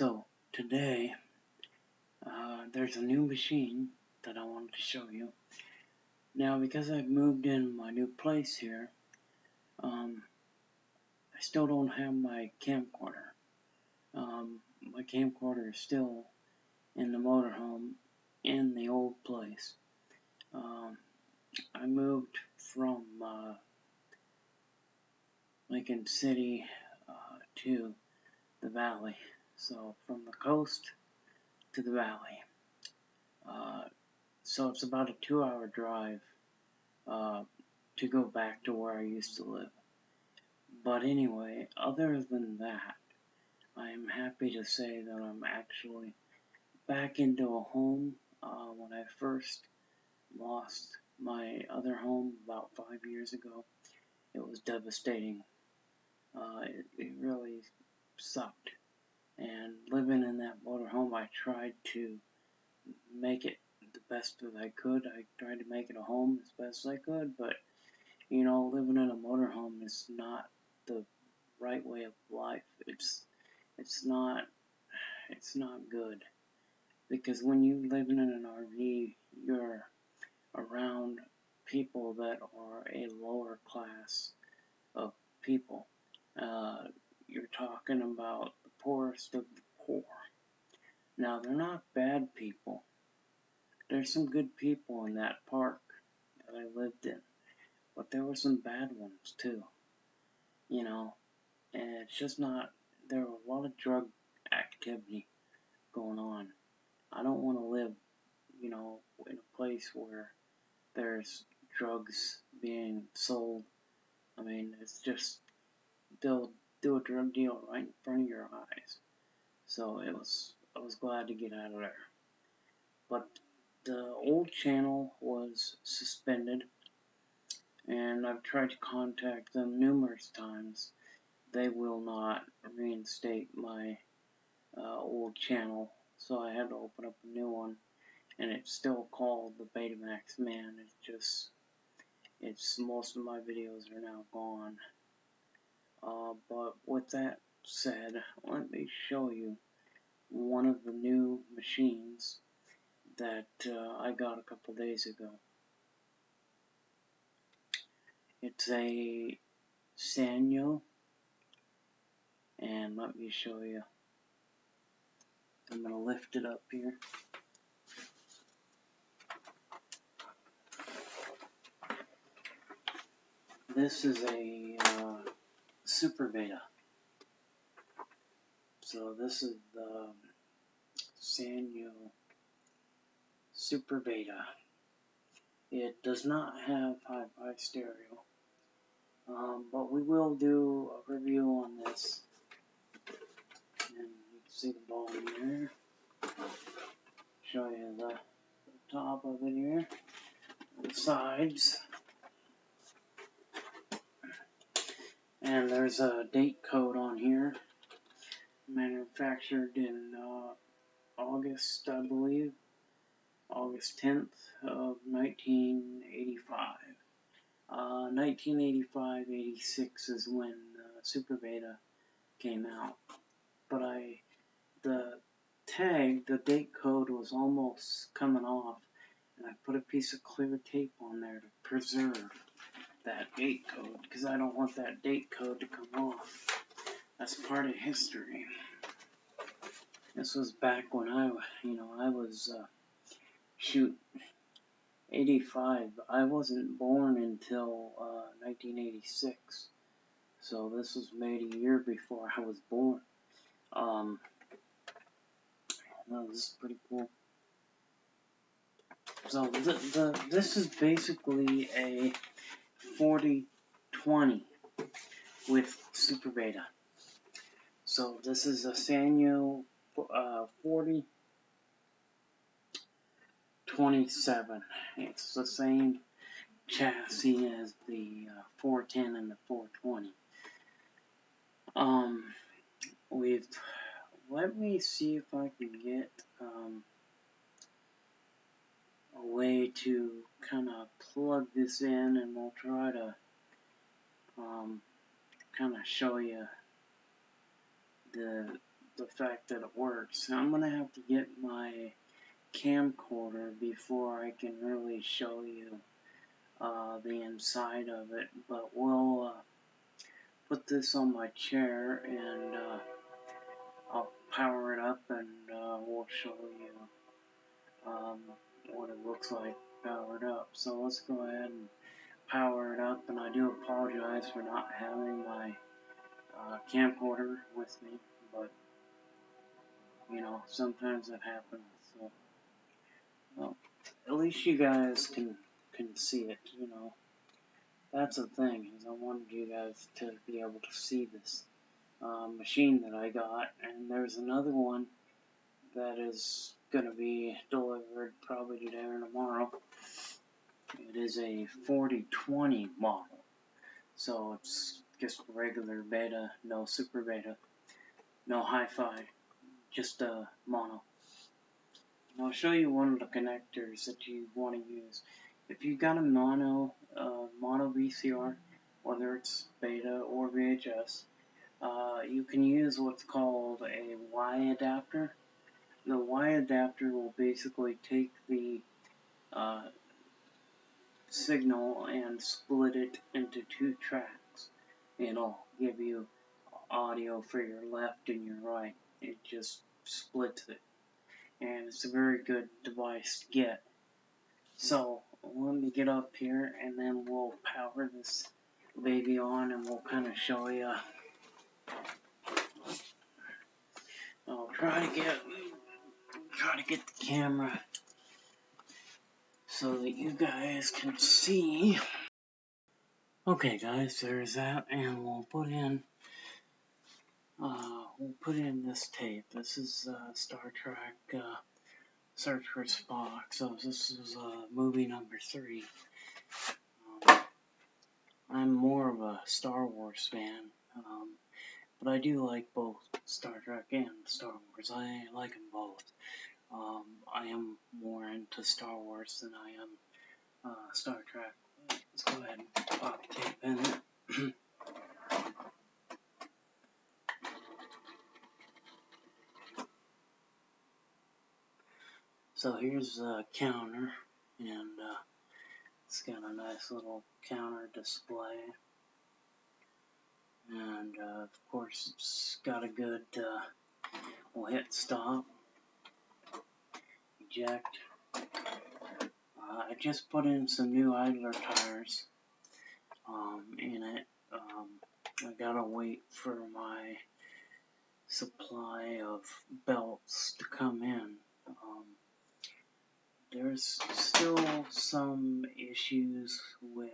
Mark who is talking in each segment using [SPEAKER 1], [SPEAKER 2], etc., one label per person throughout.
[SPEAKER 1] So today there's a new machine that I wanted to show you. Now because I've moved in my new place here, I still don't have my camcorder. My camcorder is still in the motorhome in the old place. I moved from Lincoln City to the valley. So from the coast to the valley. So it's about a 2-hour drive to go back to where I used to live. But anyway, other than that, I am happy to say that I'm actually back into a home. When I first lost my other home about 5 years ago, it was devastating. It really sucked. And living in that motorhome, I tried to make it the best that I could. I tried to make it a home as best as I could, but living in a motorhome is not the right way of life. It's not good, because when you live in an RV, you're around people that are a lower class of people. You're talking about the poorest of the poor. Now, they're not bad people. There's some good people in that park that I lived in, but there were some bad ones too, and it's just not, there were a lot of drug activity going on. I don't want to live, in a place where there's drugs being sold. I mean, it's just, they'll do a drug deal right in front of your eyes. So I was glad to get out of there. But the old channel was suspended, and I've tried to contact them numerous times. They will not reinstate my old channel, so I had to open up a new one, and it's still called the Betamax Man. It's most of my videos are now gone. But with that said, let me show you one of the new machines that I got a couple days ago. It's a Sanyo, and let me show you. I'm going to lift it up here. This is a Super Beta. So this is the Sanyo Super Beta. It does not have hi-fi stereo, but we will do a review on this. And you can see the bottom there. Show you the top of it here, the sides. And there's a date code on here. Manufactured in August, I believe. August 10th of 1985. 1985-86 is when Super Beta came out. But the tag, the date code was almost coming off, and I put a piece of clear tape on there to preserve that date code, because I don't want that date code to come off. That's part of history. This was back when I was, 85. I wasn't born until 1986. So this was made a year before I was born. This is pretty cool. So this is basically a 40-20 with Super Beta. So this is a Sanyo 40-27. It's the same chassis as the 410 and the 420. Let me see if I can get a way to kind of plug this in, and we'll try to kind of show you the the fact that it works. I'm going to have to get my camcorder before I can really show you the inside of it, but we'll put this on my chair and I'll power it up and we'll show you what it looks like powered up. So let's go ahead and power it up, and I do apologize for not having my camcorder with me, but you know, sometimes it happens. So, well, at least you guys can see it. You know, that's the thing, is I wanted you guys to be able to see this machine that I got, and there's another one that is going to be delivered probably today or tomorrow. It is a 4020 model, so it's just regular beta, no super beta, no hi-fi, just a mono. And I'll show you one of the connectors that you want to use. If you've got a mono VCR, whether it's beta or VHS, you can use what's called a Y adapter. The Y adapter will basically take the signal and split it into two tracks. It'll give you audio for your left and your right. It just splits it, and it's a very good device to get. So let me get up here and then we'll power this baby on and we'll kind of show you. I'll try to get the camera so that you guys can see. Okay guys, there's that, and we'll put in this tape. This is Star Trek Search for Spock. So this is movie number 3. I'm more of a Star Wars fan, but I do like both Star Trek and Star Wars. I like them both. I am more into Star Wars than I am Star Trek. Let's go ahead and pop tape in it. So here's the counter, and it's got a nice little counter display, and of course it's got a good, we'll hit stop, eject. I just put in some new idler tires in it. I gotta wait for my supply of belts to come in. There's still some issues with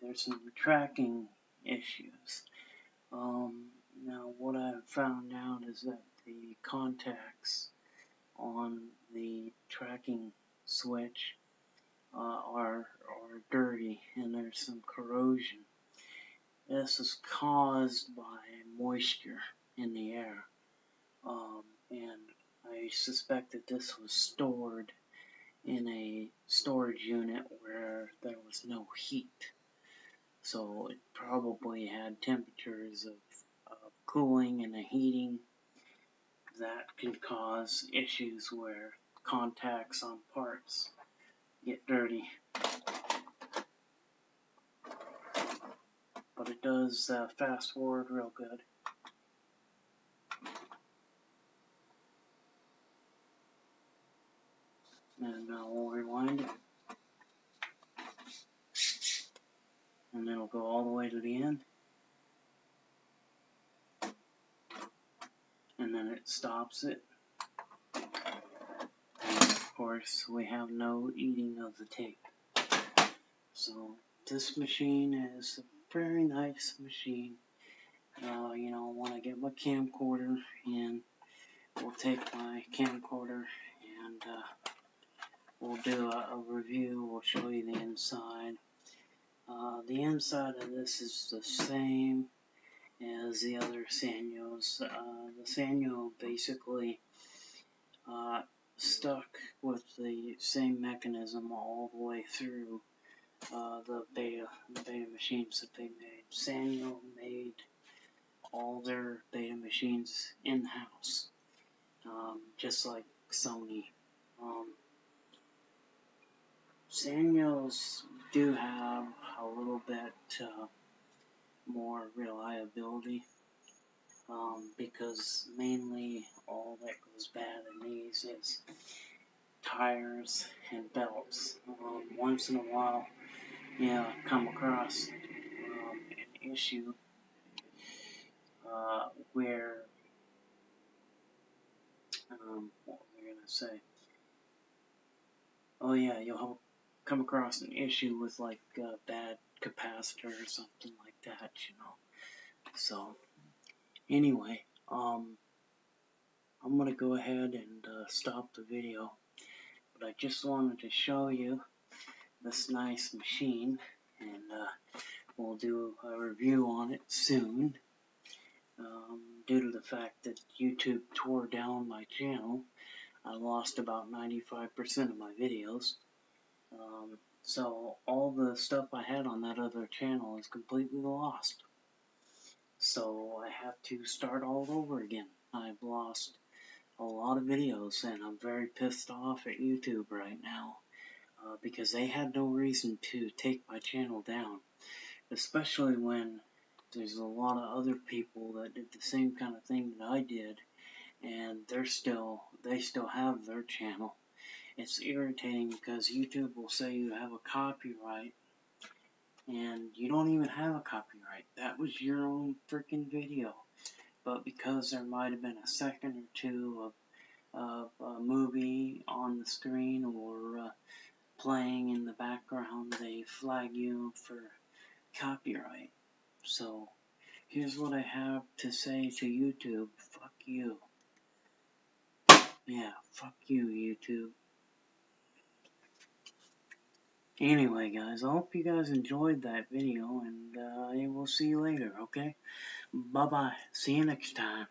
[SPEAKER 1] there's some tracking issues. Now what I've found out is that the contacts on the tracking switch are dirty, and there's some corrosion. This is caused by moisture in the air, and I suspect that this was stored in a storage unit where there was no heat. So it probably had temperatures of cooling and heating that can cause issues where contacts on parts get dirty. But it does fast forward real good. And we'll rewind it. And then it'll go all the way to the end. And then it stops it. And of course, we have no eating of the tape. So this machine is a very nice machine. You know, when I get my camcorder in, we'll take my camcorder and we'll do a review. We'll show you the inside. The inside of this is the same as the other Sanyos. The Sanyo basically stuck with the same mechanism all the way through the beta machines that they made. Sanyo made all their beta machines in-house, just like Sony. Sanyos do have a little bit more reliability, because mainly all that goes bad in these is tires and belts. Once in a while, come across an issue where, what was I gonna say? Oh yeah, you'll come across an issue with like a bad capacitor or something like that, So anyway, I'm gonna go ahead and stop the video, but I just wanted to show you this nice machine, and we'll do a review on it soon. Due to the fact that YouTube tore down my channel, I lost about 95% of my videos. So all the stuff I had on that other channel is completely lost. So I have to start all over again. I've lost a lot of videos, and I'm very pissed off at YouTube right now, because they had no reason to take my channel down, especially when there's a lot of other people that did the same kind of thing that I did, and they still have their channel. It's irritating because YouTube will say you have a copyright, and you don't even have a copyright. That was your own freaking video. But because there might have been a second or two of a movie on the screen, or playing in the background, they flag you for copyright. So here's what I have to say to YouTube. Fuck you. Yeah, fuck you, YouTube. Anyway, guys, I hope you guys enjoyed that video, and I will see you later, okay? Bye-bye. See you next time.